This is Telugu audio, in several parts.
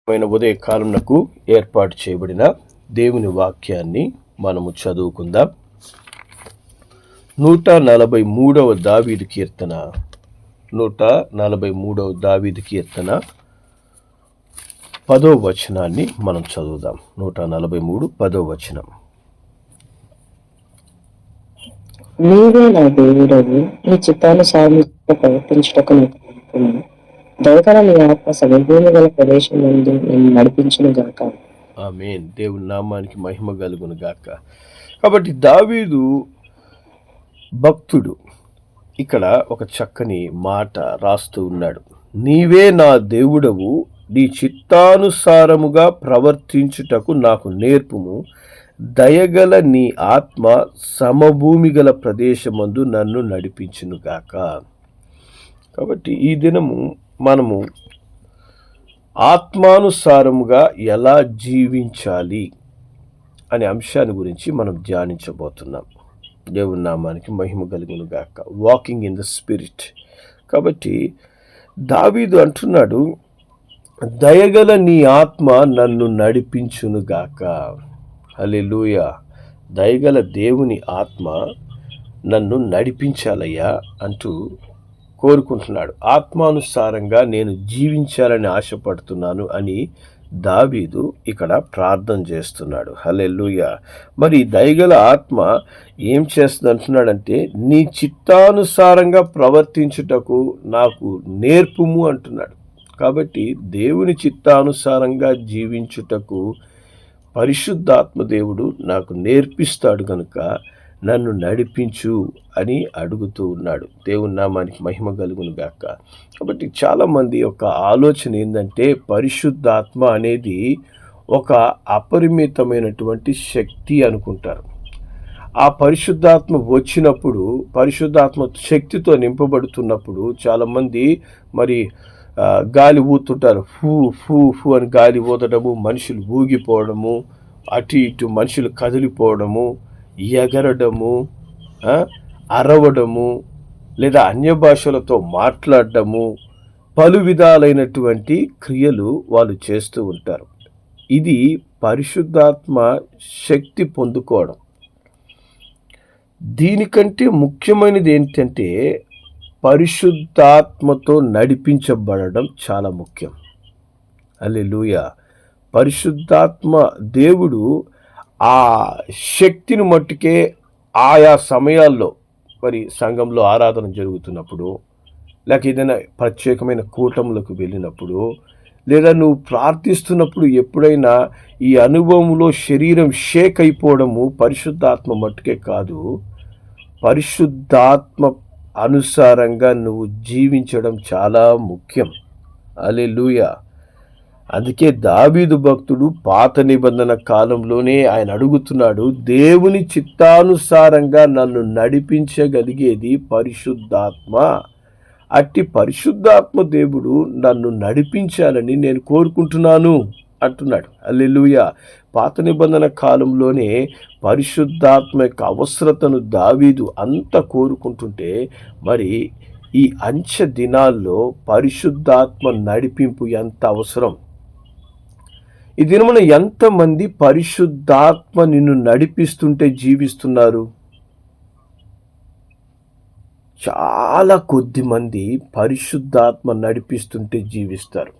ఉదయ కాలంకు ఏర్పాటు చేయబడిన దేవుని వాక్యాన్ని మనము చదువుకుందాం. 143వ దావీదు కీర్తన 143వ దావీదు కీర్తన 10వ వచనాన్ని మనం చదువుదాం. 143 10వ వచనం. నీవే నా దేవుడవు, నీ చిత్తానుసారం ప్రవర్తించుటకు దయగల నీ ఆత్మ సమభూమి గల ప్రదేశం నుండి నేను నడిపించును గాక. ఆమేన్. దేవుని నామానికి మహిమ కలుగును గాక. కాబట్టి దావీదు భక్తుడు ఇక్కడ ఒక చక్కని మాట రాస్తూ ఉన్నాడు. నీవే నా దేవుడవు, నీ చిత్తానుసారముగా ప్రవర్తించుటకు నాకు నేర్పుము, దయగల నీ ఆత్మ సమభూమి గల ప్రదేశమందు నన్ను నడిపించునుగాక. కాబట్టి ఈ దినము మనము ఆత్మానుసారముగా ఎలా జీవించాలి అనే అంశాన్ని గురించి మనం ధ్యానించబోతున్నాం. దేవుని నామానికి మహిమ కలుగును గాక. Walking in the spirit. కాబట్టి దావీదు అంటున్నాడు, దయగల నీ ఆత్మ నన్ను నడిపించునుగాక. హల్లెలూయా. దయగల దేవుని ఆత్మ నన్ను నడిపించాలయ్యా అంటూ కోరుకుంటున్నాడు. ఆత్మానుసారంగా నేను జీవించాలని ఆశపడుతున్నాను అని దావీదు ఇక్కడ ప్రార్థన చేస్తున్నాడు. హల్లెలూయా. మరి దయగల ఆత్మ ఏం చేస్తుంది అంటున్నాడంటే, నీ చిత్తానుసారంగా ప్రవర్తించుటకు నాకు నేర్పుము అంటున్నాడు. కాబట్టి దేవుని చిత్తానుసారంగా జీవించుటకు పరిశుద్ధాత్మ దేవుడు నాకు నేర్పిస్తాడు కనుక నన్ను నడిపించు అని అడుగుతూ ఉన్నాడు. దేవుని నామానికి మహిమ కలుగును గాక. కాబట్టి చాలామంది యొక్క ఆలోచన ఏంటంటే, పరిశుద్ధాత్మ అనేది ఒక అపరిమితమైనటువంటి శక్తి అనుకుంటారు. ఆ పరిశుద్ధాత్మ వచ్చినప్పుడు, పరిశుద్ధాత్మ శక్తితో నింపబడుతున్నప్పుడు చాలామంది మరి గాలి ఊతుంటారు. ఫూ ఫూ ఫూ అని గాలి ఊదడము, మనుషులు ఊగిపోవడము, అటు ఇటు మనుషులు కదిలిపోవడము, ఎగరడము, అరవడము, లేదా అన్య భాషలతో మాట్లాడడము, పలు విధాలైనటువంటి క్రియలు వాళ్ళు చేస్తూ ఉంటారు. ఇది పరిశుద్ధాత్మ శక్తి పొందుకోవడం. దీనికంటే ముఖ్యమైనది ఏంటంటే, పరిశుద్ధాత్మతో నడిపించబడడం చాలా ముఖ్యం. హల్లెలూయా. పరిశుద్ధాత్మ దేవుడు ఆ శక్తిని మట్టుకే ఆయా సమయాల్లో, మరి సంఘంలో ఆరాధన జరుగుతున్నప్పుడు, లేక ఏదైనా ప్రత్యేకమైన కూటములకు వెళ్ళినప్పుడు, లేదా నువ్వు ప్రార్థిస్తున్నప్పుడు ఎప్పుడైనా ఈ అనుభవంలో శరీరం షేక్ అయిపోవడము పరిశుద్ధాత్మ మట్టుకే కాదు, పరిశుద్ధాత్మ అనుసారంగా నువ్వు జీవించడం చాలా ముఖ్యం. హల్లెలూయా. అందుకే దావీదు భక్తుడు పాత నిబంధన కాలంలోనే ఆయన అడుగుతున్నాడు, దేవుని చిత్తానుసారంగా నన్ను నడిపించగలిగేది పరిశుద్ధాత్మ. అట్టి పరిశుద్ధాత్మ దేవుడు నన్ను నడిపించాలని నేను కోరుకుంటున్నాను అంటున్నాడు. హల్లెలూయా. పాత నిబంధన కాలంలోనే పరిశుద్ధాత్మ యొక్క అవసరతను దావీదు అంత కోరుకుంటుంటే, మరి ఈ అంచె దినాల్లో పరిశుద్ధాత్మ నడిపింపు ఎంత అవసరం. ఈ దినమున ఎంతమంది పరిశుద్ధాత్మ నిన్ను నడిపిస్తుంటే జీవిస్తున్నారు? చాలా కొద్ది మంది పరిశుద్ధాత్మ నడిపిస్తుంటే జీవిస్తారు.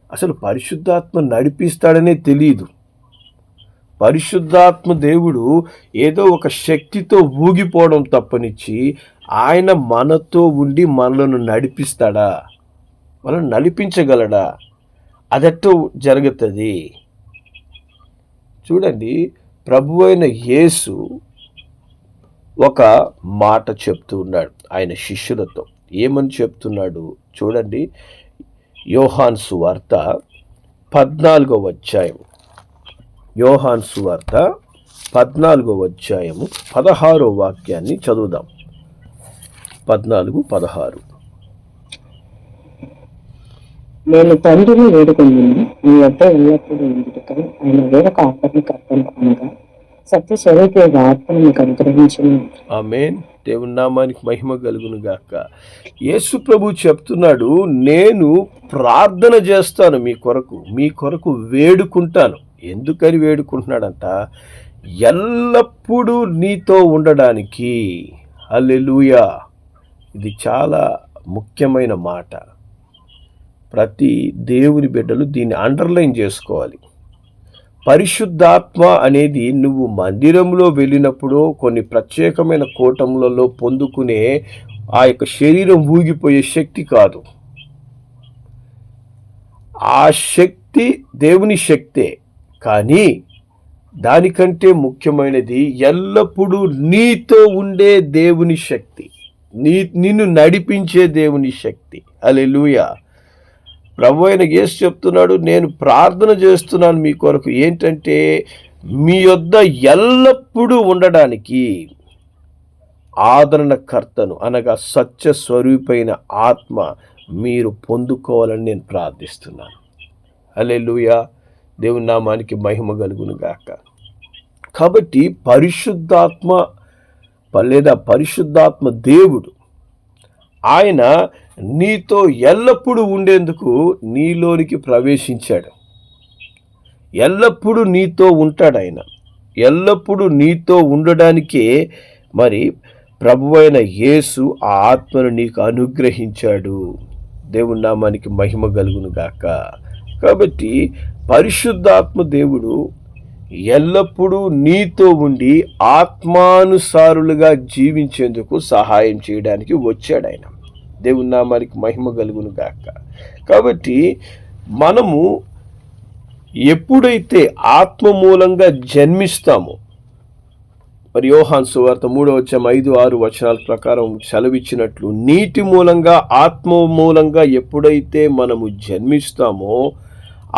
అసలు పరిశుద్ధాత్మ నడిపిస్తాడనే తెలియదు. పరిశుద్ధాత్మ దేవుడు ఏదో ఒక శక్తితో ఊగిపోవడం తప్పనిచ్చి ఆయన మనతో ఉండి మనలను నడిపిస్తాడా? మనల్ని నడిపించగలడా? అదెట్టో జరుగుతుంది. చూడండి, ప్రభువైన యేసు ఒక మాట చెప్తూ ఉన్నాడు ఆయన శిష్యులతో. ఏమని చెప్తున్నాడు చూడండి. యోహాను సువార్త 14వ అధ్యాయం. యోహాను సువార్త 14వ అధ్యాయము 16వ వాక్యాన్ని చదువుదాం. 14:16. నేను తండ్రిని వేడుకొని నీ వద్ద ఎల్లప్పుడూ ఉండుటకై ఆయన వేరొక ఆత్మకర్తను అనగా సత్య స్వరూప ఆత్మను మీకు అనుగ్రహించును. ఆమేన్. దేవుని నామానికి మహిమ కలుగును గాక. యేసు ప్రభు చెప్తున్నాడు, నేను ప్రార్థన చేస్తాను మీ కొరకు వేడుకుంటాను. ఎందుకని వేడుకుంటున్నాడంట? ఎల్లప్పుడూ నీతో ఉండడానికి. హల్లెలూయా. ఇది చాలా ముఖ్యమైన మాట. ప్రతి దేవుని బిడ్డలు దీన్ని అండర్లైన్ చేసుకోవాలి. పరిశుద్ధాత్మ అనేది నువ్వు మందిరంలో వెళ్ళినప్పుడు కొన్ని ప్రత్యేకమైన కూటములలో పొందుకునే ఆ యొక్క శరీరం ఊగిపోయే శక్తి కాదు. ఆ శక్తి దేవుని శక్తే, కానీ దానికంటే ముఖ్యమైనది ఎల్లప్పుడూ నీతో ఉండే దేవుని శక్తి, నిన్ను నడిపించే దేవుని శక్తి. హల్లెలూయా. ప్రభు అయిన యేసు చెప్తున్నాడు, నేను ప్రార్థన చేస్తున్నాను మీ కొరకు. ఏంటంటే మీ యొద్ద ఎల్లప్పుడూ ఉండడానికి ఆదరణకర్తను అనగా సత్య స్వరూపైన ఆత్మ మీరు పొందుకోవాలని నేను ప్రార్థిస్తున్నాను. హల్లెలూయా. దేవుని నామానికి మహిమ కలుగును గాక. కాబట్టి పరిశుద్ధాత్మ దేవుడు ఆయన నీతో ఎల్లప్పుడూ ఉండేందుకు నీలోనికి ప్రవేశించాడు. ఎల్లప్పుడూ నీతో ఉంటాడు ఆయన. ఎల్లప్పుడూ నీతో ఉండడానికే మరి ప్రభువైన యేసు ఆ ఆత్మను నీకు అనుగ్రహించాడు. దేవుని నామానికి మహిమ కలుగును గాక. కాబట్టి పరిశుద్ధాత్మ దేవుడు ఎల్లప్పుడూ నీతో ఉండి ఆత్మానుసారులుగా జీవించేందుకు సహాయం చేయడానికి వచ్చాడు ఆయన. దేవుని నామానికి మహిమ కలుగును గాక. కాబట్టి మనము ఎప్పుడైతే ఆత్మ మూలంగా జన్మిస్తామో, మరి యోహాను సువార్త 3:5-6 ప్రకారం సెలవిచ్చినట్లు, నీటి మూలంగా ఆత్మ మూలంగా ఎప్పుడైతే మనము జన్మిస్తామో,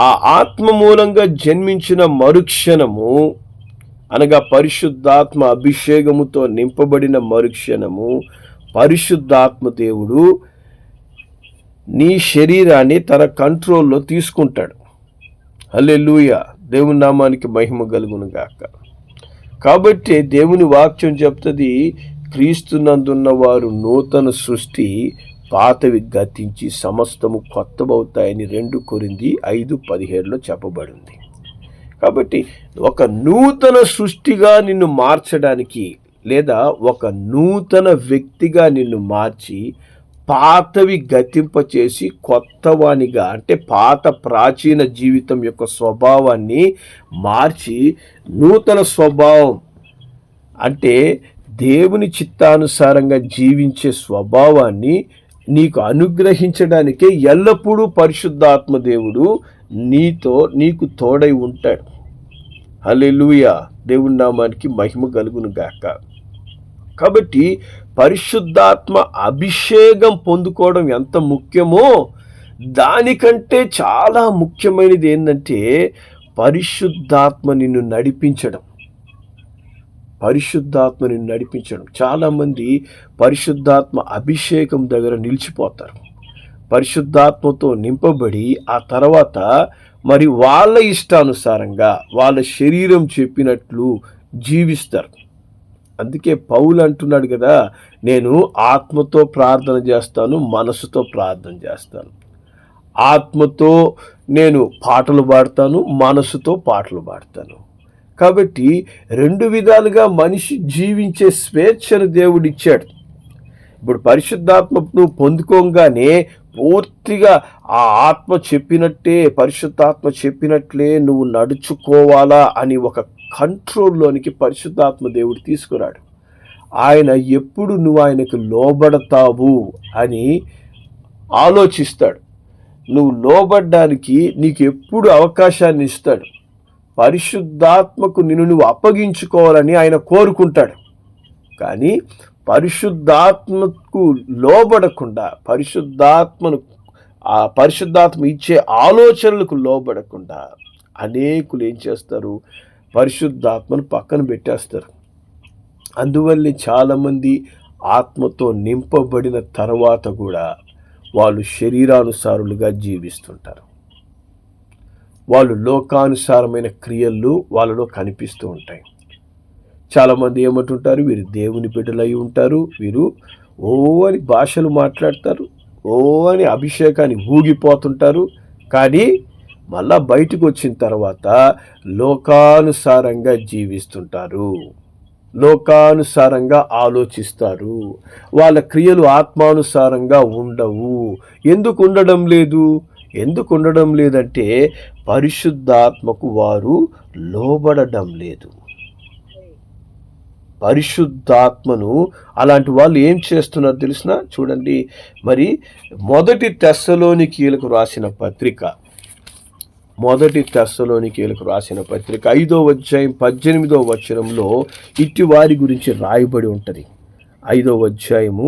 ఆ ఆత్మ మూలంగా జన్మించిన మరుక్షణము అనగా పరిశుద్ధాత్మ అభిషేకముతో నింపబడిన మరుక్షణము పరిశుద్ధాత్మ దేవుడు నీ శరీరాన్ని తన కంట్రోల్లో తీసుకుంటాడు. హల్లెలూయా. దేవుని నామానికి మహిమ కలుగును గాక. కాబట్టి దేవుని వాక్యం చెప్తుంది, క్రీస్తునందున్న వారు నూతన సృష్టి, పాతవి గతించి సమస్తము కొత్తవవుతాయని 2 కొరింథీ 5:17 చెప్పబడింది. కాబట్టి ఒక నూతన సృష్టిగా నిన్ను మార్చడానికి లేదా ఒక నూతన వ్యక్తిగా నిన్ను మార్చి పాతవి గతింపచేసి కొత్తవానిగా, అంటే పాత ప్రాచీన జీవితం యొక్క స్వభావాన్ని మార్చి నూతన స్వభావం అంటే దేవుని చిత్తానుసారంగా జీవించే స్వభావాన్ని నీకు అనుగ్రహించడానికే ఎల్లప్పుడూ పరిశుద్ధాత్మ దేవుడు నీకు తోడై ఉంటాడు. హల్లెలూయా. దేవుని నామానికి మహిమ కలుగును గాక. కాబట్టి పరిశుద్ధాత్మ అభిషేకం పొందుకోవడం ఎంత ముఖ్యమో దానికంటే చాలా ముఖ్యమైనది ఏంటంటే పరిశుద్ధాత్మ నిన్ను నడిపించడం. చాలామంది పరిశుద్ధాత్మ అభిషేకం దగ్గర నిలిచిపోతారు. పరిశుద్ధాత్మతో నింపబడి ఆ తర్వాత మరి వాళ్ళ ఇష్టానుసారంగా వాళ్ళ శరీరం చెప్పినట్లు జీవిస్తారు. అందుకే పౌలు అంటున్నాడు కదా, నేను ఆత్మతో ప్రార్థన చేస్తాను, మనసుతో ప్రార్థన చేస్తాను. ఆత్మతో నేను పాటలు పాడతాను, మనసుతో పాటలు పాడతాను. కాబట్టి 2 విధాలుగా మనిషి జీవించే స్వేచ్ఛను దేవుడిచ్చాడు. ఇప్పుడు పరిశుద్ధాత్మను పొందుకోగానే పూర్తిగా ఆ ఆత్మ చెప్పినట్టే, పరిశుద్ధాత్మ చెప్పినట్లే నువ్వు నడుచుకోవాలా అని ఒక కంట్రోల్లోనికి పరిశుద్ధాత్మ దేవుడు తీసుకురాడు. ఆయన ఎప్పుడు నువ్వు ఆయనకు లోబడతావు అని ఆలోచిస్తాడు. నువ్వు లోబడ్డానికి నీకు ఎప్పుడు అవకాశాన్ని ఇస్తాడు. పరిశుద్ధాత్మకు నువ్వు అప్పగించుకోవాలని ఆయన కోరుకుంటాడు. కానీ పరిశుద్ధాత్మకు లోబడకుండా, పరిశుద్ధాత్మ ఇచ్చే ఆలోచనలకు లోబడకుండా అనేకులు ఏం చేస్తారు, పరిశుద్ధాత్మను పక్కన పెట్టేస్తారు. అందువల్లే చాలామంది ఆత్మతో నింపబడిన తర్వాత కూడా వాళ్ళు శరీరానుసారులుగా జీవిస్తుంటారు. వాళ్ళు లోకానుసారమైన క్రియలు వాళ్ళలో కనిపిస్తూ ఉంటాయి. చాలామంది ఏమంటుంటారు, వీరు దేవుని బిడ్డలై ఉంటారు, వీరు ఓ అని భాషలు మాట్లాడతారు, ఓ అని అభిషేకాన్ని ఊగిపోతుంటారు. కానీ మళ్ళా బయటకు వచ్చిన తర్వాత లోకానుసారంగా జీవిస్తుంటారు, లోకానుసారంగా ఆలోచిస్తారు, వాళ్ళ క్రియలు ఆత్మానుసారంగా ఉండవు. ఎందుకు ఉండడం లేదంటే పరిశుద్ధాత్మకు వారు లోబడడం లేదు. పరిశుద్ధాత్మను అలాంటి వాళ్ళు ఏం చేస్తున్నారు తెలిసిన? చూడండి, మరి మొదటి తెస్సలోనికీయులకు రాసిన పత్రిక 5వ అధ్యాయం 18వ వచనంలో ఇట్టి వారి గురించి రాయబడి ఉంటుంది. 5వ అధ్యాయము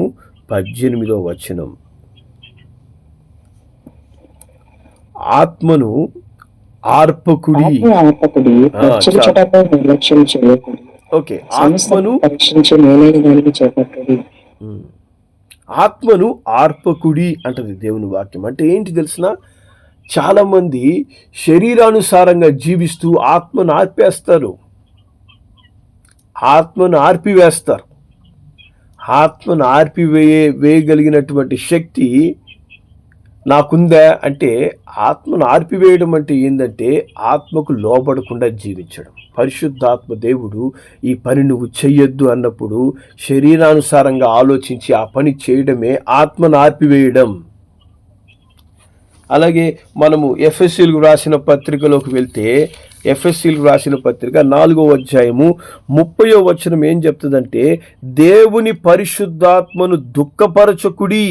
18వ వచనం, ఆత్మను ఆర్పకుడి. ఓకే, ఆత్మను ఆర్పకుడి అంటది దేవుని వాక్యం. అంటే ఏంటి తెలిసిన? చాలా మంది శరీరానుసారంగా జీవిస్తూ ఆత్మను ఆర్పేస్తారు, ఆత్మను ఆర్పివేస్తారు. ఆత్మను వేయగలిగినటువంటి శక్తి నాకుందా అంటే, ఆత్మను ఆర్పివేయడం అంటే ఏంటంటే ఆత్మకు లోబడకుండా జీవించడం. పరిశుద్ధాత్మ దేవుడు ఈ పని నువ్వు చెయ్యొద్దు అన్నప్పుడు శరీరానుసారంగా ఆలోచించి ఆ పని చేయడమే ఆత్మను ఆర్పివేయడం. అలాగే మనము ఎఫెసీలకు రాసిన పత్రికలోకి వెళ్తే, ఎఫెసీలకు రాసిన పత్రిక 4వ అధ్యాయము 30వ వచనం ఏం చెప్తుందంటే, దేవుని పరిశుద్ధాత్మను దుఃఖపరచకుడి.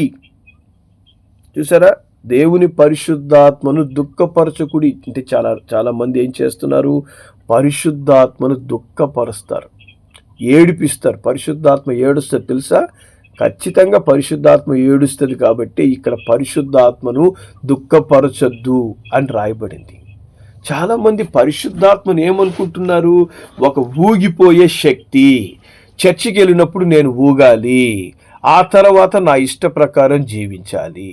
చూసారా, దేవుని పరిశుద్ధాత్మను దుఃఖపరచకుడి అంటే చాలా మంది ఏం చేస్తున్నారు? పరిశుద్ధాత్మను దుఃఖపరుస్తారు, ఏడిపిస్తారు. పరిశుద్ధాత్మ ఏడుస్తారు తెలుసా? ఖచ్చితంగా పరిశుద్ధాత్మ ఏడుస్తుంది. కాబట్టి ఇక్కడ పరిశుద్ధాత్మను దుఃఖపరచొద్దు అని రాయబడింది. చాలామంది పరిశుద్ధాత్మను ఏమనుకుంటున్నారు? ఒక ఊగిపోయే శక్తి. చర్చికి వెళ్ళినప్పుడు నేను ఊగాలి, ఆ తర్వాత నా ఇష్ట ప్రకారం జీవించాలి.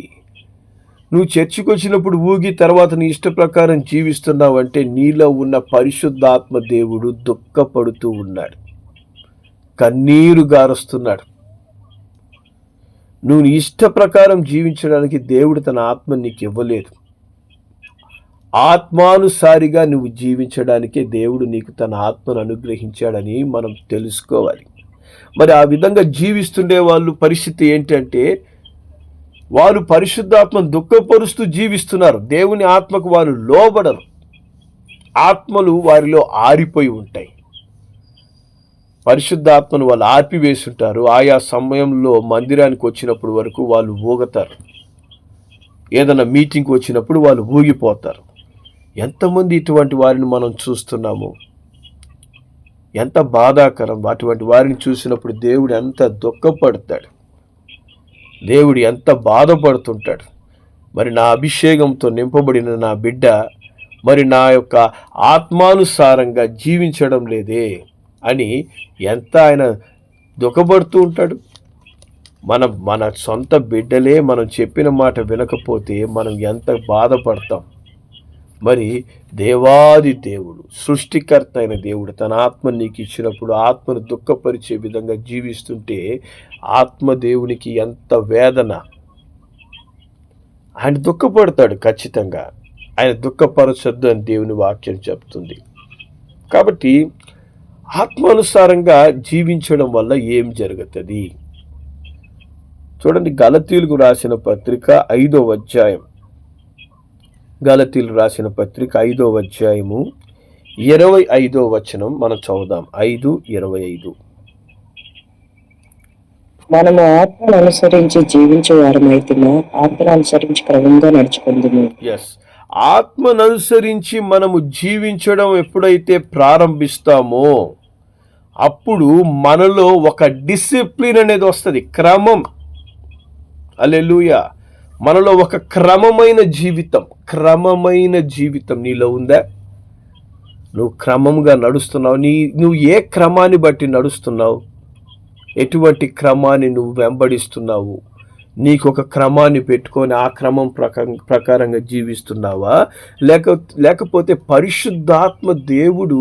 నువ్వు చర్చికి వచ్చినప్పుడు ఊగి తర్వాత నీ ఇష్ట ప్రకారం జీవిస్తున్నావు అంటే నీలో ఉన్న పరిశుద్ధాత్మ దేవుడు దుఃఖపడుతూ ఉన్నాడు, కన్నీరు గారుస్తున్నాడు. నువ్వు నీ ఇష్ట ప్రకారం జీవించడానికి దేవుడు తన ఆత్మ నీకు ఇవ్వలేదు. ఆత్మానుసారిగా నువ్వు జీవించడానికే దేవుడు నీకు తన ఆత్మను అనుగ్రహించాడని మనం తెలుసుకోవాలి. మరి ఆ విధంగా జీవిస్తుండే వాళ్ళు పరిస్థితి ఏంటంటే, వాళ్ళు పరిశుద్ధాత్మను దుఃఖపరుస్తూ జీవిస్తున్నారు, దేవుని ఆత్మకు వారు లోబడరు. ఆత్మలు వారిలో ఆరిపోయి ఉంటాయి. పరిశుద్ధాత్మను వాళ్ళు ఆర్పివేస్తుంటారు. ఆయా సమయంలో మందిరానికి వచ్చినప్పుడు వరకు వాళ్ళు ఊగతారు, ఏదైనా మీటింగ్కి వచ్చినప్పుడు వాళ్ళు ఊగిపోతారు. ఎంతమంది ఇటువంటి వారిని మనం చూస్తున్నాము? ఎంత బాధాకరం. అటువంటి వారిని చూసినప్పుడు దేవుడు ఎంత దుఃఖపడతాడు, దేవుడు ఎంత బాధపడుతుంటాడు. మరి నా అభిషేకంతో నింపబడిన నా బిడ్డ మరి నా యొక్క ఆత్మానుసారంగా జీవించడం లేదే అని ఎంత ఆయన దుఃఖపడుతూ ఉంటాడు. మన సొంత బిడ్డలే మనం చెప్పిన మాట వినకపోతే మనం ఎంత బాధపడతాం. మరి దేవాది దేవుడు, సృష్టికర్త అయిన దేవుడు తన ఆత్మ నీకు ఇచ్చినప్పుడు ఆత్మను దుఃఖపరిచే విధంగా జీవిస్తుంటే ఆత్మదేవునికి ఎంత వేదన. ఆయన దుఃఖపడతాడు ఖచ్చితంగా. ఆయన దుఃఖపరచొద్దు అని దేవుని వాక్యం చెప్తుంది. కాబట్టి ఆత్మానుసారంగా జీవించడం వల్ల ఏం జరుగుతుంది చూడండి. గలతీయులకు రాసిన పత్రిక 5వ అధ్యాయం, గలతీయులు రాసిన పత్రిక 5వ అధ్యాయము 25వ వచనం మనం చదువుదాం. 5:25. మనము ఆత్మను అనుసరించి జీవించే వారమైతే ఆత్మను అనుసరించి క్రమంగా నడుచుకుందాము. ఎస్, ఆత్మను అనుసరించి మనము జీవించడం ఎప్పుడైతే ప్రారంభిస్తామో అప్పుడు మనలో ఒక డిసిప్లిన్ అనేది వస్తుంది, క్రమం. హల్లెలూయా. మనలో ఒక క్రమమైన జీవితం నీలో ఉందా? నువ్వు క్రమంగా నడుస్తున్నావు. నువ్వు ఏ క్రమాన్ని బట్టి నడుస్తున్నావు? ఎటువంటి క్రమాన్ని నువ్వు వెంబడిస్తున్నావు? నీకు ఒక క్రమాన్ని పెట్టుకొని ఆ క్రమం ప్రకారంగా జీవిస్తున్నావా? లేకపోతే పరిశుద్ధాత్మ దేవుడు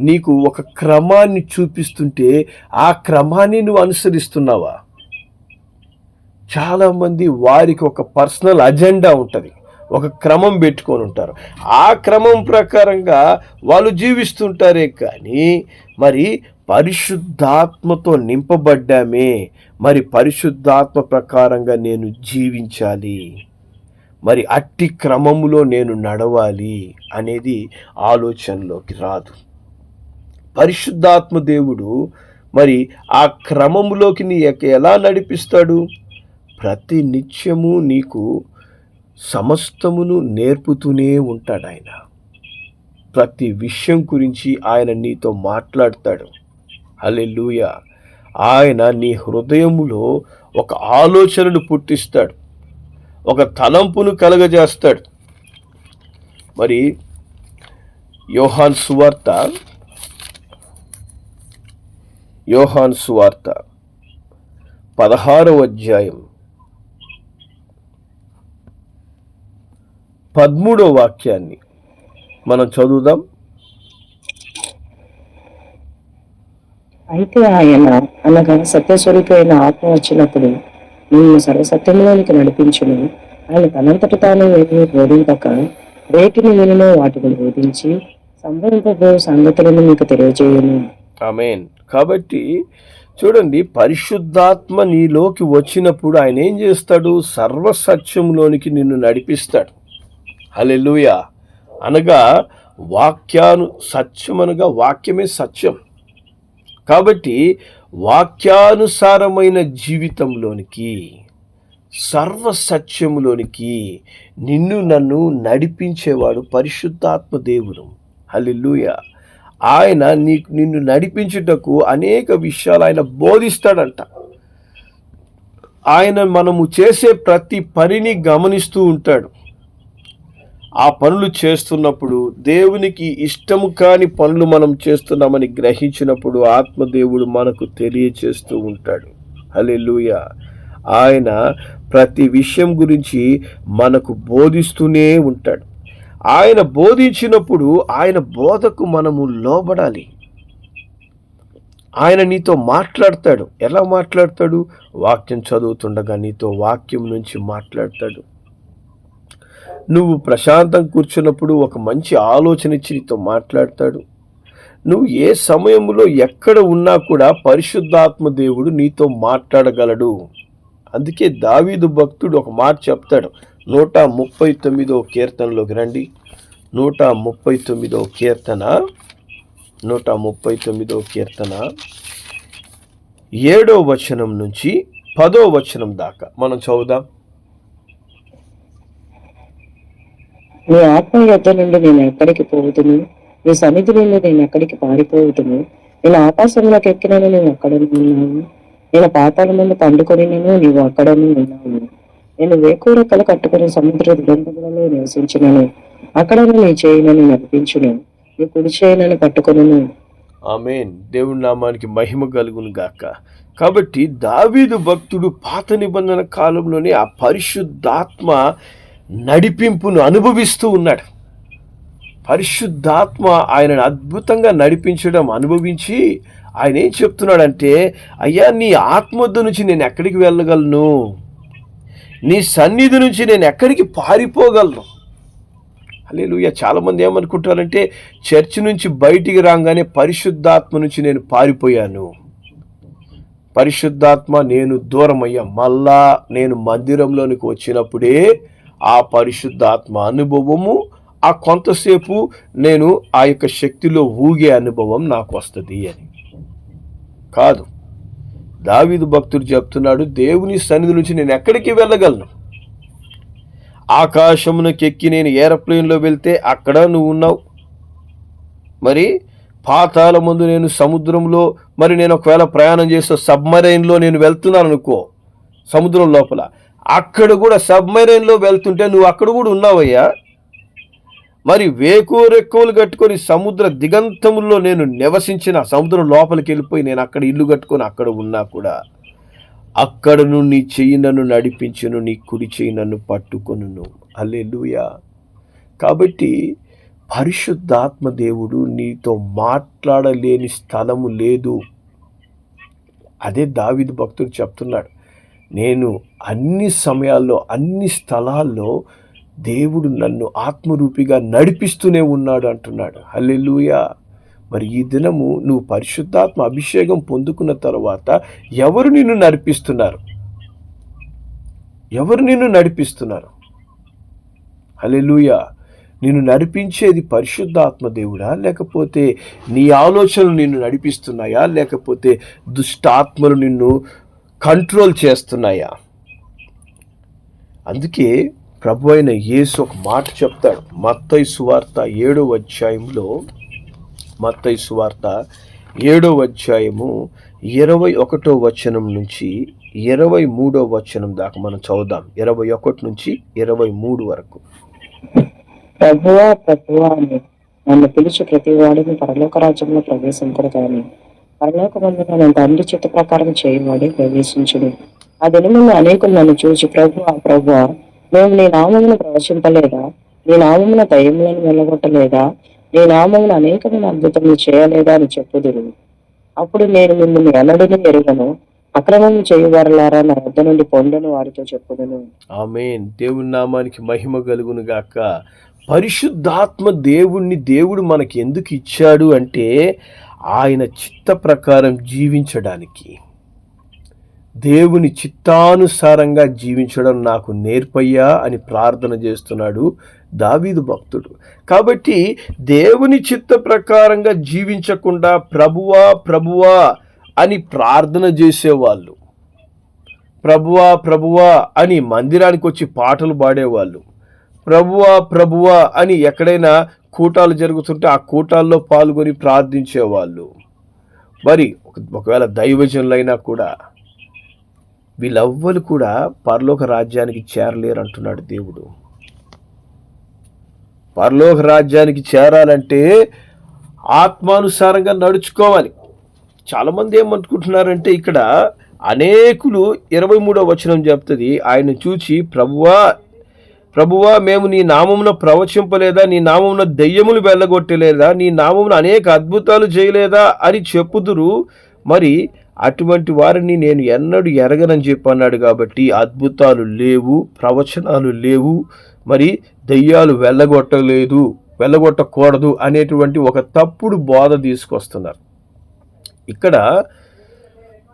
నీకు ఒక క్రమాన్ని చూపిస్తుంటే ఆ క్రమాన్ని నువ్వు అనుసరిస్తున్నావా? చాలామంది వారికి ఒక పర్సనల్ అజెండా ఉంటుంది, ఒక క్రమం పెట్టుకొని ఉంటారు. ఆ క్రమం ప్రకారంగా వాళ్ళు జీవిస్తుంటారే కానీ మరి పరిశుద్ధాత్మతో నింపబడ్డామే, మరి పరిశుద్ధాత్మ ప్రకారంగా నేను జీవించాలి, మరి అట్టి క్రమములో నేను నడవాలి అనేది ఆలోచనలోకి రాదు. పరిశుద్ధాత్మ దేవుడు మరి ఆ క్రమములోకి నీ ఎలా నడిపిస్తాడు? ప్రతి నిత్యము నీకు సమస్తమును నేర్పుతూనే ఉంటాడు ఆయన. ప్రతి విషయం గురించి ఆయన నీతో మాట్లాడతాడు. హల్లెలూయా. ఆయన నీ హృదయములో ఒక ఆలోచనను పుట్టిస్తాడు, ఒక తలంపును కలగజేస్తాడు. మరి యోహాను సువార్త 16వ అధ్యాయం 13వ వాక్యాన్ని మనం చదువుదాం. అయితే ఆయన అనగా సత్యస్వరూపి అయిన ఆత్మ వచ్చినప్పుడు నిన్ను సర్వసత్యంలోనికి నడిపించును. ఆయన తనంతట తాను ఏమీ బోధింపక రేటిని వినినో వాటిని బోధించి సంభవింపబో సంగతులను మీకు తెలియజేయను. ఆమేన్. కాబట్టి చూడండి, పరిశుద్ధాత్మ నీలోకి వచ్చినప్పుడు ఆయన ఏం చేస్తాడు? సర్వసత్యంలోనికి నిన్ను నడిపిస్తాడు. హల్లెలూయా. అనగా సత్యం అనగా వాక్యమే సత్యం. కాబట్టి వాక్యానుసారమైన జీవితంలోనికి, సర్వసత్యములోనికి నిన్ను నన్ను నడిపించేవాడు పరిశుద్ధాత్మ దేవుడు. హల్లెలూయా. ఆయన నిన్ను నడిపించుటకు అనేక విషయాలు ఆయన బోధిస్తాడంట. ఆయన మనము చేసే ప్రతి పనిని గమనిస్తూ ఉంటాడు. ఆ పనులు చేస్తున్నప్పుడు దేవునికి ఇష్టము కాని పనులు మనం చేస్తున్నామని గ్రహించినప్పుడు ఆత్మదేవుడు మనకు తెలియచేస్తూ ఉంటాడు. హల్లెలూయా. ఆయన ప్రతి విషయం గురించి మనకు బోధిస్తూనే ఉంటాడు. ఆయన బోధించినప్పుడు ఆయన బోధకు మనము లోబడాలి. ఆయన నీతో మాట్లాడతాడు. ఎలా మాట్లాడతాడు? వాక్యం చదువుతుండగా నీతో వాక్యం నుంచి మాట్లాడతాడు. నువ్వు ప్రశాంతం కూర్చున్నప్పుడు ఒక మంచి ఆలోచన ఇచ్చి నీతో మాట్లాడతాడు. నువ్వు ఏ సమయంలో ఎక్కడ ఉన్నా కూడా పరిశుద్ధాత్మ దేవుడు నీతో మాట్లాడగలడు. అందుకే దావీదు భక్తుడు ఒక మాట చెప్తాడు. 139వ కీర్తనలోకి రండి. 139వ కీర్తన 7వ వచనం నుంచి 10వ వచనం దాకా మనం చదువుదాం. నీ ఆత్మ యొద్ద నుండి నేను ఎక్కడికి పోవుతును? నీ సన్నిధి నుండి నేను ఎక్కడికి పారిపోవుతును? నేను ఆకాశంలోకి ఎక్కినను, నేను అక్కడనే ఉన్నాను. నేను పాతాళం నుండి పండుకొనినను, నీవు అక్కడనే ఉన్నావు. నేను వేకువరెక్కలు కట్టుకుని సముద్ర దురంతములలో నివసించినను, అక్కడనే నీ చేయినని నడిపించును, నీ కుడి చేయినని పట్టుకొనును. ఆమేన్. దేవుని నామానికి మహిమ కలుగును గాక. కాబట్టి దావీదు భక్తుడు పాత నిబంధన కాలంలోనే ఆ పరిశుద్ధాత్మ నడిపింపును అనుభవిస్తూ ఉన్నాడు. పరిశుద్ధాత్మ ఆయనను అద్భుతంగా నడిపించడం అనుభవించి ఆయన ఏం చెప్తున్నాడంటే, అయ్యా నీ ఆత్మొద్ద నుంచి నేను ఎక్కడికి వెళ్ళగలను? నీ సన్నిధి నుంచి నేను ఎక్కడికి పారిపోగలను? హల్లెలూయా. చాలామంది ఏమనుకుంటారంటే, చర్చి నుంచి బయటికి రాగానే పరిశుద్ధాత్మ నుంచి నేను పారిపోయాను, పరిశుద్ధాత్మ నేను దూరమయ్యా, మళ్ళా నేను మందిరంలోనికి వచ్చినప్పుడే ఆ పరిశుద్ధాత్మ అనుభవము, ఆ కొంతసేపు నేను ఆ యొక్క శక్తిలో ఊగే అనుభవం నాకు వస్తుంది అని కాదు. దావీదు భక్తుడు చెప్తున్నాడు, దేవుని సన్నిధి నుంచి నేను ఎక్కడికి వెళ్ళగలను? ఆకాశమునకు ఎక్కి నేను ఏరోప్లేన్లో వెళ్తే అక్కడ నువ్వు ఉన్నావు. మరి పాతాళ ముందు నేను సముద్రంలో, మరి నేను ఒకవేళ ప్రయాణం చేసే సబ్మరైన్లో నేను వెళ్తున్నాను అనుకో, సముద్రం లోపల, అక్కడ కూడా సబ్మరైన్లో వెళ్తుంటే నువ్వు అక్కడ కూడా ఉన్నావయ్యా. మరి వేకువరెక్కువలు కట్టుకొని సముద్ర దిగంతముల్లో నేను నివసించిన, సముద్రం లోపలికి వెళ్ళిపోయి నేను అక్కడ ఇల్లు కట్టుకొని అక్కడ ఉన్నా కూడా అక్కడను నీ చెయ్యి నన్ను నడిపించును, నీ కుడి చెయ్యి నన్ను పట్టుకొనును. హల్లెలూయా. కాబట్టి పరిశుద్ధాత్మ దేవుడు నీతో మాట్లాడలేని స్థలము లేదు. అదే దావీదు భక్తుడు చెప్తున్నాడు, నేను అన్ని సమయాల్లో అన్ని స్థలాల్లో దేవుడు నన్ను ఆత్మరూపిగా నడిపిస్తూనే ఉన్నాడు అంటున్నాడు. హల్లెలూయా. మరి ఈ దినము నువ్వు పరిశుద్ధాత్మ అభిషేకం పొందుకున్న తర్వాత ఎవరు నిన్ను నడిపిస్తున్నారు? ఎవరు నిన్ను నడిపిస్తున్నారు? హల్లెలూయా. నిన్ను నడిపించేది పరిశుద్ధాత్మ దేవుడా, లేకపోతే నీ ఆలోచనలు నిన్ను నడిపిస్తున్నాయా, లేకపోతే దుష్టాత్మలు నిన్ను కంట్రోల్ చేస్తున్నాయా? అందుకే ప్రభు అయిన యేసు ఒక మాట చెప్తాడు. మత్తయి సువార్త 7వ అధ్యాయంలో, మత్తయి సువార్త 7వ అధ్యాయము 21వ వచనం నుంచి 23వ వచనం దాకా మనం చదువుదాం. 21 నుంచి 23 వరకు. ప్రభువా ప్రభువా అని నన్ను పిలిచి ప్రతి వాడిని పరలోక రాజ్యంలో ప్రవేశించడు కానీ పరలోకమందు నేను తండ్రి చిత్త ప్రకారం చేయవాడే ప్రవేశించుడు. ఆ దినమున అనేకులు నన్ను చూసి ప్రభువా ప్రభువా మేము నీ నామమును ప్రవచింపలేదా, నీ నామమున దయ్యములను వెళ్ళగొట్టలేదా, నీ నామమున అనేకమైన అద్భుతములు చేయలేదా అని చెప్పుదురు. అప్పుడు నేను మిమ్మల్ని ఎన్నడూ ఎరుగను, అక్రమం చేయువారులారా నా వద్ద నుండి పొండను వారితో చెప్పుదును. ఆమేన్. దేవుని నామానికి మహిమ కలుగును గాక. పరిశుద్ధాత్మ దేవుడు మనకి ఎందుకు ఇచ్చాడు అంటే ఆయన చిత్త ప్రకారం జీవించడానికి. దేవుని చిత్తానుసారంగా జీవించడం నాకు నేర్పయ్యా అని ప్రార్థన చేస్తున్నాడు దావీదు భక్తుడు. కాబట్టి దేవుని చిత్త ప్రకారంగా జీవించకుండా ప్రభువా ప్రభువా అని ప్రార్థన చేసేవాళ్ళు, ప్రభువా ప్రభువా అని మందిరానికి వచ్చి పాటలు పాడేవాళ్ళు, ప్రభువా ప్రభువా అని ఎక్కడైనా కూటాలు జరుగుతుంటే ఆ కూటాల్లో పాల్గొని ప్రార్థించేవాళ్ళు, మరి ఒకవేళ దైవజనులైనా కూడా వీళ్ళెవ్వరు కూడా పరలోక రాజ్యానికి చేరలేరు అంటున్నాడు దేవుడు. పరలోక రాజ్యానికి చేరాలంటే ఆత్మానుసారంగా నడుచుకోవాలి. చాలామంది ఏమనుకుంటున్నారంటే ఇక్కడ అనేకులు 23వ వచనం చెప్తుంది, ఆయన చూచి ప్రభువా ప్రభువా మేము నీ నామమున ప్రవచింపలేదా, నీ నామమున దెయ్యములు వెళ్ళగొట్టలేదా, నీ నామమున అనేక అద్భుతాలు చేయలేదా అని చెప్పుదురు. మరి అటువంటి వారిని నేను ఎన్నడూ ఎరగనని చెప్పన్నాడు. కాబట్టి అద్భుతాలు లేవు, ప్రవచనాలు లేవు, మరి దెయ్యాలు వెళ్ళగొట్టకూడదు అనేటువంటి ఒక తప్పుడు బోధ తీసుకొస్తున్నారు. ఇక్కడ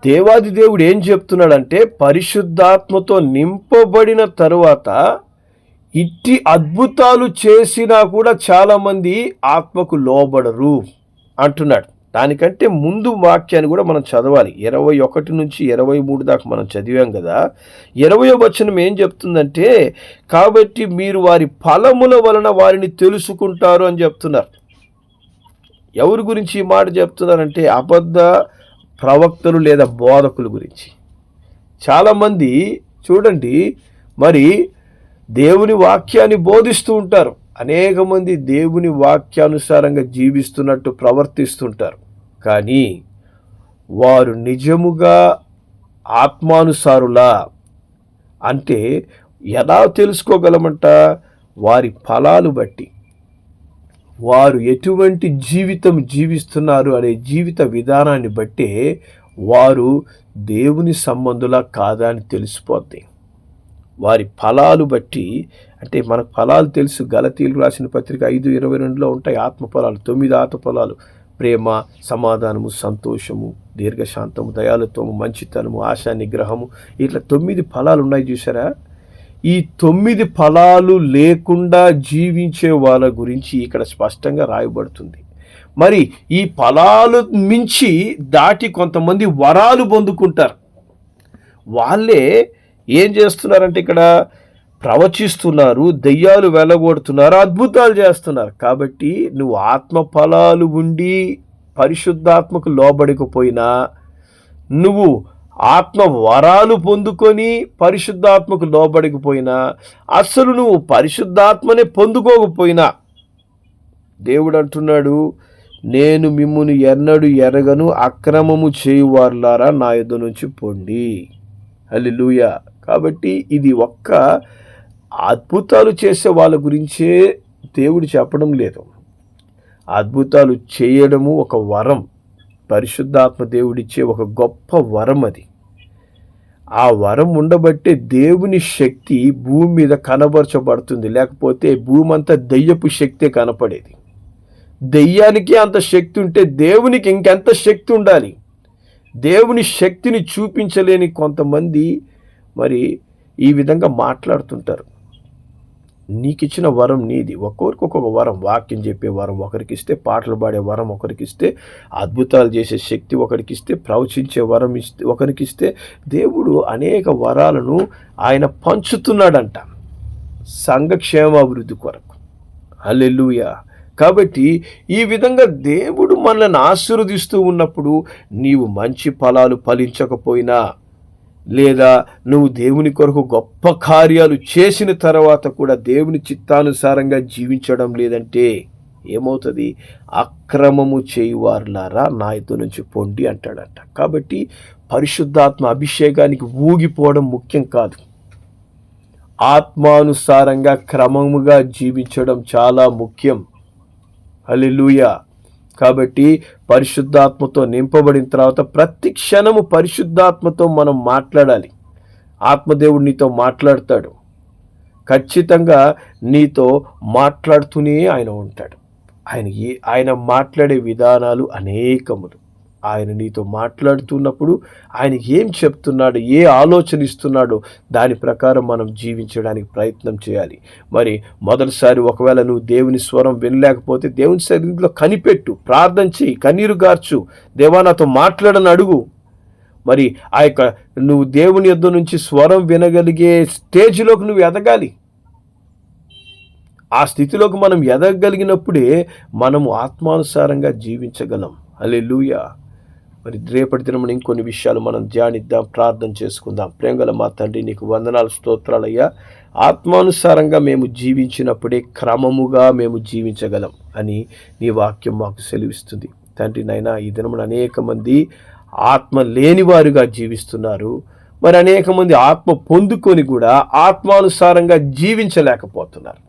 దేవాది దేవుడు ఏం చెప్తున్నాడంటే పరిశుద్ధాత్మతో నింపబడిన తరువాత ఇట్టి అద్భుతాలు చేసినా కూడా చాలామంది ఆత్మకు లోబడరు అంటున్నాడు. దానికంటే ముందు వాక్యాన్ని కూడా మనం చదవాలి. 21 నుంచి 23 దాకా మనం చదివాం కదా. 20వ వచనం ఏం చెప్తుందంటే కాబట్టి మీరు వారి ఫలముల వలన వారిని తెలుసుకుంటారు అని చెప్తున్నారు. ఎవరి గురించి ఈ మాట చెప్తున్నారంటే అబద్ధ ప్రవక్తలు లేదా బోధకుల గురించి. చాలామంది చూడండి, మరి దేవుని వాక్యాన్ని బోధిస్తూ ఉంటారు, అనేక మంది దేవుని వాక్యానుసారంగా జీవిస్తున్నట్టు ప్రవర్తిస్తుంటారు, కానీ వారు నిజముగా ఆత్మానుసారులా అంటే ఎలా తెలుసుకోగలమంట? వారి ఫలాలు బట్టి, వారు ఎటువంటి జీవితం జీవిస్తున్నారు అనే జీవిత విధానాన్ని బట్టే వారు దేవుని సంబంధులా కాదా అని తెలిసిపోద్ది. వారి ఫలాలు బట్టి, అంటే మనకు ఫలాలు తెలుసు, గలతీయులకు రాసిన పత్రిక 5:22లో ఉంటాయి ఆత్మ ఫలాలు. 9 ఆత్మ ఫలాలు: ప్రేమ, సమాధానము, సంతోషము, దీర్ఘశాంతము, దయాళుత్వము, మంచితనము, ఆశా నిగ్రహము. ఇట్లా 9 ఫలాలు ఉన్నాయి చూసారా. ఈ 9 ఫలాలు లేకుండా జీవించే వాళ్ళ గురించి ఇక్కడ స్పష్టంగా రాయబడుతుంది. మరి ఈ ఫలాలు మించి దాటి కొంతమంది వరాలు పొందుకుంటారు. వాళ్ళే ఏం చేస్తున్నారంటే ఇక్కడ ప్రవచిస్తున్నారు, దెయ్యాలు వెళ్ళగొడుతున్నారు, అద్భుతాలు చేస్తున్నారు. కాబట్టి నువ్వు ఆత్మ ఫలాలు ఉండి పరిశుద్ధాత్మకు లోబడకపోయినా, నువ్వు ఆత్మ వరాలు పొందుకొని పరిశుద్ధాత్మకు లోబడకపోయినా, అసలు నువ్వు పరిశుద్ధాత్మనే పొందుకోకపోయినా, దేవుడు అంటున్నాడు, నేను మిమ్మును ఎన్నడూ ఎరగను, అక్రమము చేయువారులారా నా యొద్ద నుంచి పొండి. హల్లెలూయా. కాబట్టి ఇది ఒక్క అద్భుతాలు చేసే వాళ్ళ గురించే దేవుడు చెప్పడం లేదు. అద్భుతాలు చేయడము ఒక వరం, పరిశుద్ధాత్మ దేవుడిచ్చే ఒక గొప్ప వరం అది. ఆ వరం ఉండబట్టే దేవుని శక్తి భూమి మీద కనబరచబడుతుంది. లేకపోతే భూమి అంతా దెయ్యపు శక్తే కనపడేది. దెయ్యానికి అంత శక్తి ఉంటే దేవునికి ఇంకెంత శక్తి ఉండాలి. దేవుని శక్తిని చూపించలేని కొంతమంది మరి ఈ విధంగా మాట్లాడుతుంటారు. నీకు ఇచ్చిన వరం నీది. ఒక్కొక్కరికి ఒక్కొక్క వరం. వాక్యం చెప్పే వరం ఒకరికిస్తే, పాటలు పాడే వరం ఒకరికిస్తే, అద్భుతాలు చేసే శక్తి ఒకరికిస్తే, ప్రవచించే వరం ఒకరికిస్తే, దేవుడు అనేక వరాలను ఆయన పంచుతున్నాడంట సంఘ క్షేమాభివృద్ధి కొరకు. హల్లెలూయా. కాబట్టి ఈ విధంగా దేవుడు మనల్ని ఆశీర్వదిస్తూ ఉన్నప్పుడు నీవు మంచి ఫలాలు ఫలించకపోయినా, లేదా నువ్వు దేవుని కొరకు గొప్ప కార్యాలు చేసిన తర్వాత కూడా దేవుని చిత్తానుసారంగా జీవించడం లేదంటే ఏమవుతుంది? అక్రమము చేయువారులారా నా యొద్ద నుంచి పొండి అంటాడంట. కాబట్టి పరిశుద్ధాత్మ అభిషేకానికి ఊగిపోవడం ముఖ్యం కాదు. ఆత్మానుసారంగా క్రమముగా జీవించడం చాలా ముఖ్యం. హల్లెలూయా. కాబట్టి పరిశుద్ధాత్మతో నింపబడిన తర్వాత ప్రతి క్షణము పరిశుద్ధాత్మతో మనం మాట్లాడాలి. ఆత్మదేవుడు నీతో మాట్లాడతాడు. ఖచ్చితంగా నీతో మాట్లాడుతూనే ఆయన ఉంటాడు. ఆయన మాట్లాడే విధానాలు అనేకములు. ఆయన నీతో మాట్లాడుతున్నప్పుడు ఆయన ఏం చెప్తున్నాడు, ఏ ఆలోచన ఇస్తున్నాడో దాని ప్రకారం మనం జీవించడానికి ప్రయత్నం చేయాలి. మరి మొదటిసారి ఒకవేళ నువ్వు దేవుని స్వరం వినలేకపోతే దేవుని సన్నిధిలో కనిపెట్టు, ప్రార్థన చేయి, కన్నీరు గార్చు, దేవా నాతో మాట్లాడని అడుగు. మరి ఆ యొక్క నువ్వు దేవుని యొద్ద నుంచి స్వరం వినగలిగే స్టేజ్లోకి నువ్వు ఎదగాలి. ఆ స్థితిలోకి మనం ఎదగలిగినప్పుడే మనము ఆత్మానుసారంగా జీవించగలం. హల్లెలూయా. మరి రేపటి దినం ఇంకొన్ని విషయాలు మనం ధ్యానిద్దాం, ప్రార్థన చేసుకుందాం. ప్రేమగల మా తండ్రి, నీకు వందనాలు, స్తోత్రాలయ్యా. ఆత్మానుసారంగా మేము జీవించినప్పుడే క్రమముగా మేము జీవించగలం అని నీ వాక్యం మాకు సెలవిస్తుంది. తండ్రి నాయనా, ఈ దినమున అనేక మంది ఆత్మ లేనివారుగా జీవిస్తున్నారు. మరి అనేక మంది ఆత్మ పొందుకొని కూడా ఆత్మానుసారంగా జీవించలేకపోతున్నారు.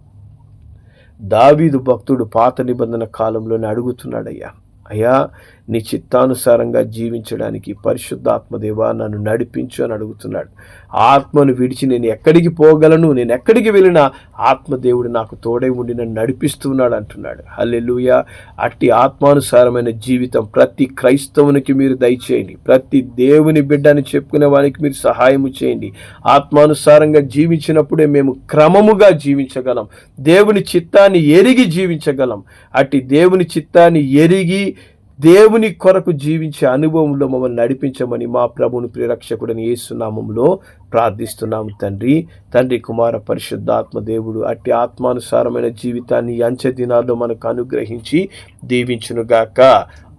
దావీదు భక్తుడు పాత నిబంధన కాలంలోనే అడుగుతున్నాడయ్యా, అయ్యా నీ చిత్తానుసారంగా జీవించడానికి పరిశుద్ధాత్మదేవా నన్ను నడిపించు అని అడుగుతున్నాడు. ఆత్మను విడిచి నేను ఎక్కడికి పోగలను, నేను ఎక్కడికి వెళ్ళినా ఆత్మదేవుడు నాకు తోడై ఉండి నన్ను నడిపిస్తున్నాడు అంటున్నాడు. హల్లెలూయా. అట్టి ఆత్మానుసారమైన జీవితం ప్రతి క్రైస్తవునికి మీరు దయచేయండి. ప్రతి దేవుని బిడ్డ అని చెప్పుకునే వారికి మీరు సహాయము చేయండి. ఆత్మానుసారంగా జీవించినప్పుడే మేము క్రమముగా జీవించగలం, దేవుని చిత్తాన్ని ఎరిగి జీవించగలం. అట్టి దేవుని చిత్తాన్ని ఎరిగి దేవుని కొరకు జీవించే అనుభవంలో మమ్మల్ని నడిపించమని మా ప్రభువుని ప్రియరక్షకుడని యేసు నామములో ప్రార్థిస్తున్నాము తండ్రి. తండ్రి, కుమార, పరిశుద్ధాత్మ దేవుడు అట్టి ఆత్మానుసారమైన జీవితాన్ని అంచె దినాల్లో మనకు అనుగ్రహించి దీవించునుగాక.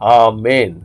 ఆమేన్.